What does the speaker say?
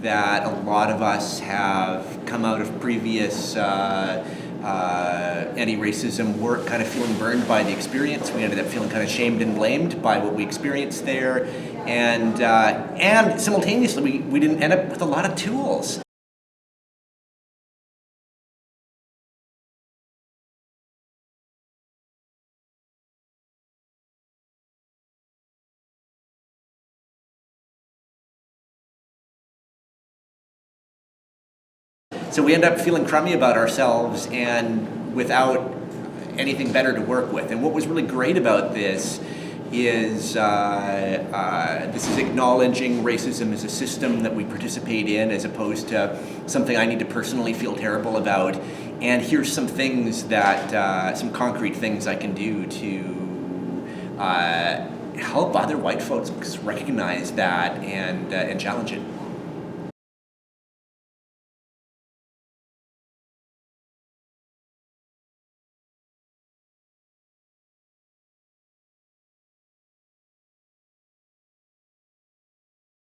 that a lot of us have come out of previous anti-racism work kind of feeling burned by the experience. We ended up feeling kind of shamed and blamed by what we experienced there. And simultaneously, we didn't end up with a lot of tools. So we end up feeling crummy about ourselves and without anything better to work with. And what was really great about this is acknowledging racism as a system that we participate in, as opposed to something I need to personally feel terrible about. And here's some things that, some concrete things I can do to help other white folks recognize that and challenge it.